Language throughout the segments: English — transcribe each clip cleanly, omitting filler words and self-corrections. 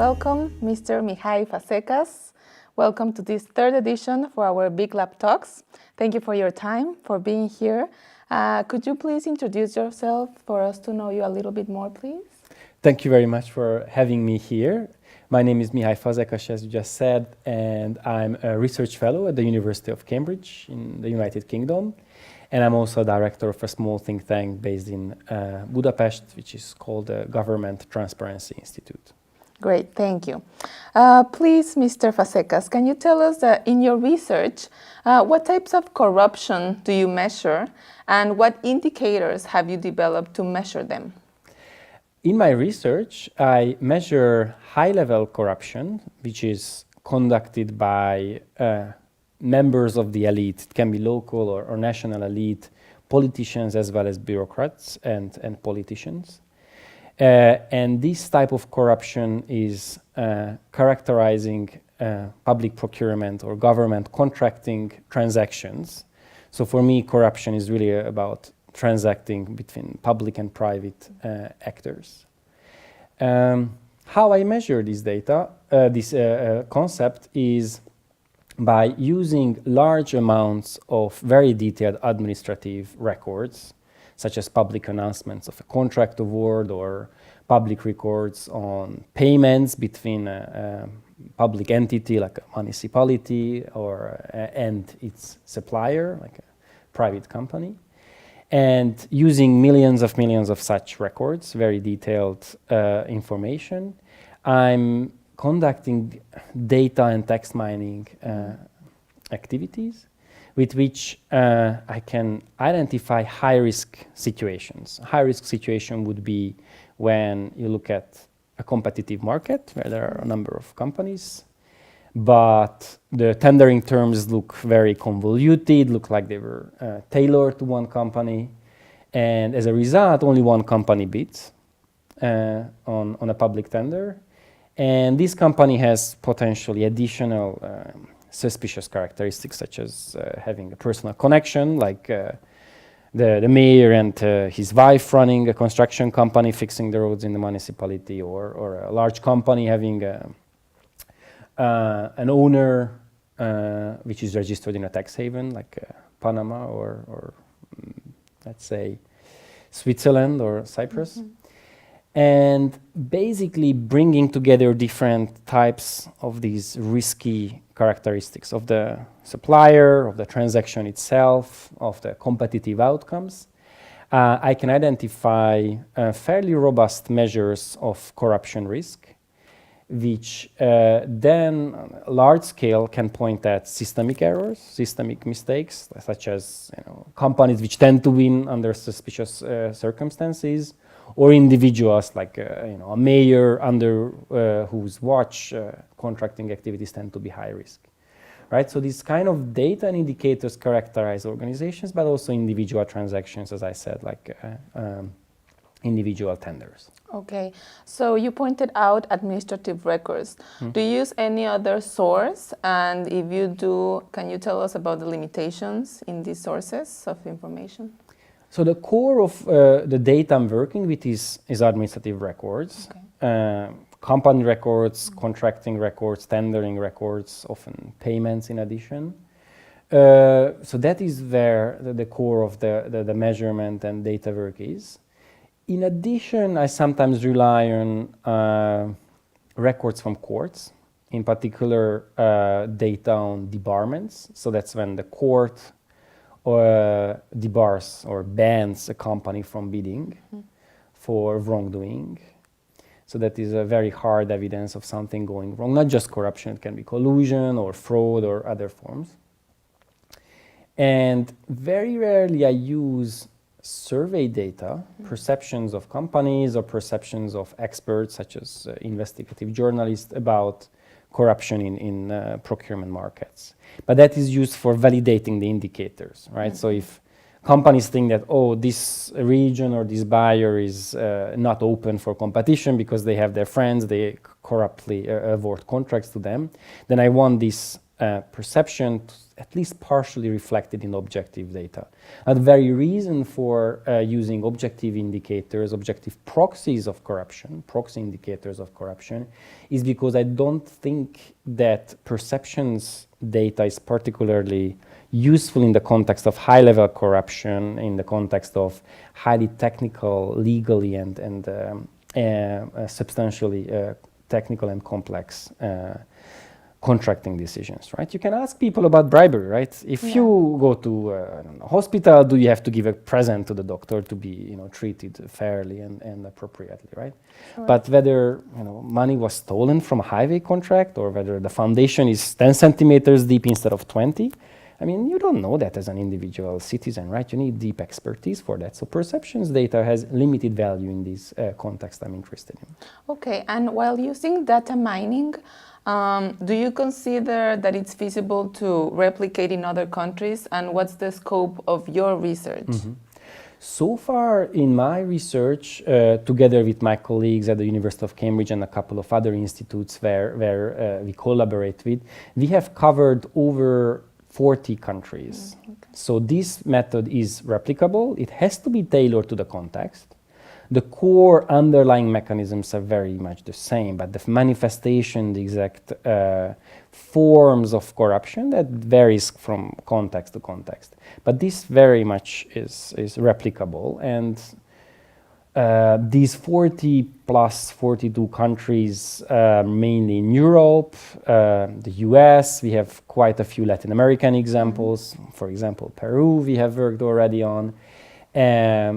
Welcome, Mr. Mihály Fazekas. Welcome to this third edition for our VicLab Talks. Thank you for your time, for being here. Could you please introduce yourself for us to know you a little bit more, please? Thank you very much for having me here. My name is Mihály Fazekas, as you just said, and I'm a research fellow at the University of Cambridge in the United Kingdom. And I'm also a director of a small think tank based in Budapest, which is called the Government Transparency Institute. Great, thank you. Please, Mr. Fazekas, can you tell us in your research, what types of corruption do you measure and what indicators have you developed to measure them? In my research, I measure high-level corruption, which is conducted by members of the elite. It can be local or national elite, politicians as well as bureaucrats and politicians. And this type of corruption is characterizing public procurement or government contracting transactions. So for me, corruption is really about transacting between public and private actors. How I measure this data, this concept is by using large amounts of very detailed administrative records, such as public announcements of a contract award or public records on payments between a public entity like a municipality and its supplier, like a private company. And using millions of such records, very detailed information, I'm conducting data and text mining activities with which I can identify high-risk situations. A high-risk situation would be when you look at a competitive market where there are a number of companies, but the tendering terms look very convoluted, look like they were tailored to one company, and as a result, only one company bids on a public tender, and this company has potentially additional suspicious characteristics, such as having a personal connection, like the mayor and his wife running a construction company fixing the roads in the municipality, or a large company having an owner which is registered in a tax haven like Panama or let's say Switzerland or Cyprus. Mm-hmm. And basically bringing together different types of these risky characteristics of the supplier, of the transaction itself, of the competitive outcomes, I can identify fairly robust measures of corruption risk, which then large scale can point at systemic errors, systemic mistakes, such as companies which tend to win under suspicious circumstances, or individuals like a mayor under whose watch contracting activities tend to be high risk, right? So these kind of data and indicators characterize organizations, but also individual transactions, as I said, like individual tenders. Okay, so you pointed out administrative records. Mm-hmm. Do you use any other source? And if you do, can you tell us about the limitations in these sources of information? So the core of the data I'm working with is administrative records, okay. Company records, mm-hmm. contracting records, tendering records, often payments in addition. So that is where the core of the measurement and data work is. In addition, I sometimes rely on records from courts, in particular data on debarments. So that's when the court debars or bans a company from bidding mm-hmm. for wrongdoing. So that is a very hard evidence of something going wrong, not just corruption, it can be collusion or fraud or other forms. And very rarely I use survey data, mm-hmm. perceptions of companies or perceptions of experts such as investigative journalists about corruption in procurement markets. But that is used for validating the indicators, right? Mm-hmm. So if companies think that, oh, this region or this buyer is not open for competition because they have their friends, they corruptly award contracts to them, then I want this perception at least partially reflected in objective data. And the very reason for using objective indicators, objective proxies of corruption, proxy indicators of corruption, is because I don't think that perceptions data is particularly useful in the context of high-level corruption, in the context of highly technical, legally and substantially technical and complex contracting decisions, right? You can ask people about bribery, right? If you go to I don't know, hospital, do you have to give a present to the doctor to be, treated fairly and appropriately, right? Sure. But whether money was stolen from a highway contract or whether the foundation is 10 centimeters deep instead of 20, I mean, you don't know that as an individual citizen, right? You need deep expertise for that. So perceptions data has limited value in this context I'm interested in. Okay, and while using data mining, do you consider that it's feasible to replicate in other countries, and what's the scope of your research? Mm-hmm. So far in my research, together with my colleagues at the University of Cambridge and a couple of other institutes where we collaborate with, we have covered over 40 countries. Okay. So this method is replicable. It has to be tailored to the context. The core underlying mechanisms are very much the same, but the manifestation, the exact forms of corruption, that varies from context to context. But this very much is replicable, and these 40 plus 42 countries, mainly in Europe, the US, we have quite a few Latin American examples. For example, Peru we have worked already on.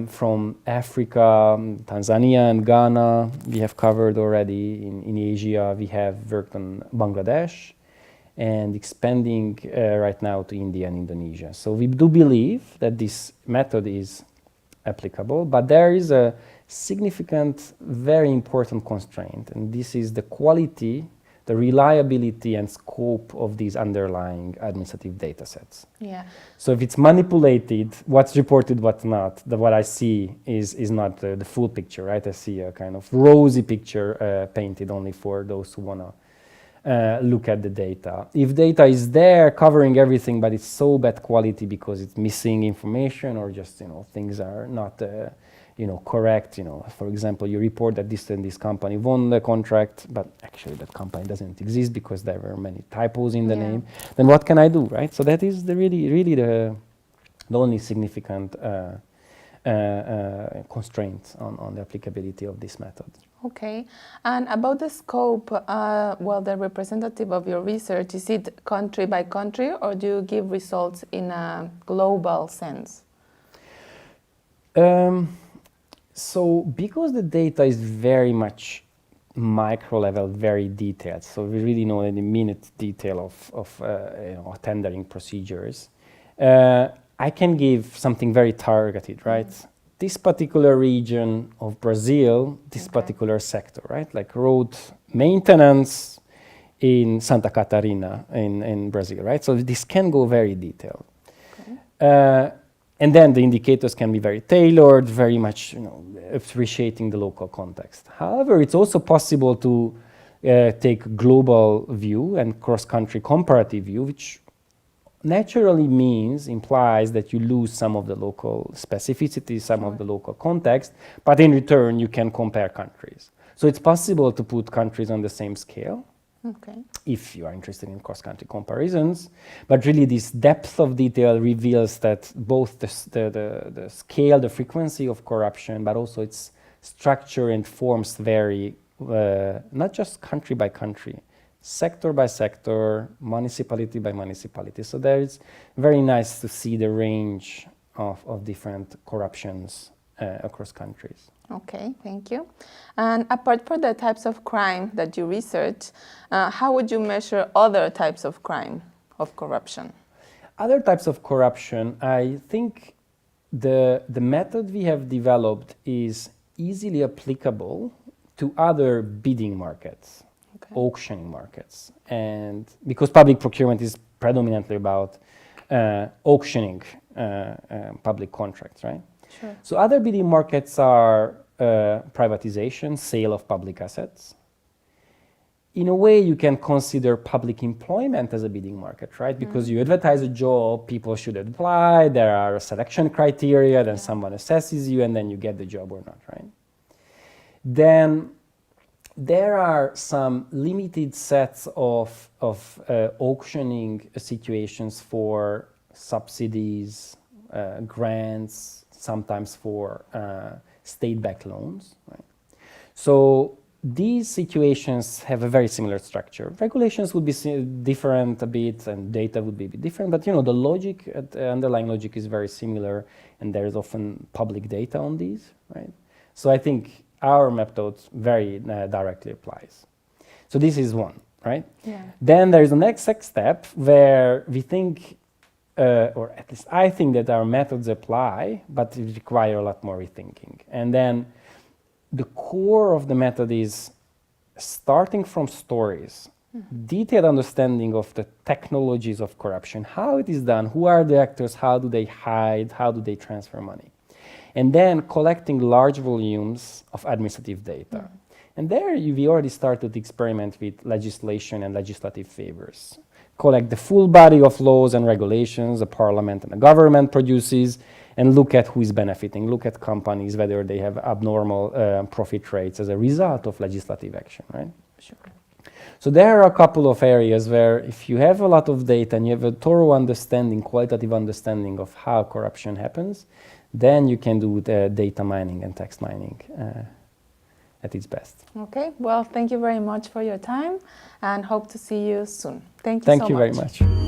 From Africa, Tanzania and Ghana, we have covered already. In Asia, we have worked on Bangladesh and expanding right now to India and Indonesia. So we do believe that this method is applicable, but there is a significant, very important constraint, and this is the quality, the reliability and scope of these underlying administrative data sets. Yeah. So if it's manipulated, what's reported, what's not, what I see is not the full picture, right? I see a kind of rosy picture painted only for those who want to look at the data. If data is there covering everything, but it's so bad quality because it's missing information or just, things are not correct. For example, you report that this and this company won the contract, but actually that company doesn't exist because there were many typos in the name. Then what can I do, right? So that is really the only significant constraint on the applicability of this method. Okay, and about the scope, the representative of your research, is it country by country, or do you give results in a global sense? So because the data is very much micro level, very detailed, so we really know the minute detail of tendering procedures, I can give something very targeted, right? Mm-hmm. This particular region of Brazil, this particular sector, right? Like road maintenance in Santa Catarina in Brazil, right? So this can go very detailed. Okay. And then the indicators can be very tailored, very much appreciating the local context. However, it's also possible to take global view and cross-country comparative view, which naturally implies that you lose some of the local specificity, some of the local context, but in return you can compare countries. So it's possible to put countries on the same scale. Okay. If you are interested in cross-country comparisons, but really this depth of detail reveals that both the scale, the frequency of corruption, but also its structure and forms vary, not just country by country, sector by sector, municipality by municipality. So there is very nice to see the range of different corruptions across countries. Okay, thank you. And apart from the types of crime that you research, how would you measure other types of crime, of corruption? Other types of corruption, I think the method we have developed is easily applicable to other bidding markets, auctioning markets. And because public procurement is predominantly about auctioning public contracts, right? Sure. So other bidding markets are privatization, sale of public assets. in a way, you can consider public employment as a bidding market, right? Because you advertise a job, people should apply, there are selection criteria, then someone assesses you, and then you get the job or not, right? Then there are some limited sets of auctioning situations for subsidies, grants, sometimes for state-backed loans, right? So these situations have a very similar structure. Regulations would be different a bit, and data would be a bit different, but the logic, the underlying logic is very similar, and there's often public data on these, right? So I think our method very directly applies. So this is one, right? Yeah. Then there is the next step where we think, or at least I think that our methods apply, but it require a lot more rethinking. And then the core of the method is starting from stories, detailed understanding of the technologies of corruption, how it is done, who are the actors, how do they hide, how do they transfer money. And then collecting large volumes of administrative data. And there we already started to experiment with legislation and legislative favors. Collect the full body of laws and regulations the parliament and the government produces, and look at who is benefiting, look at companies, whether they have abnormal profit rates as a result of legislative action, right? Sure. So there are a couple of areas where if you have a lot of data and you have a thorough understanding, qualitative understanding of how corruption happens, then you can do the data mining and text mining at its best. Okay, well, thank you very much for your time and hope to see you soon. Thank you so much. Thank you very much.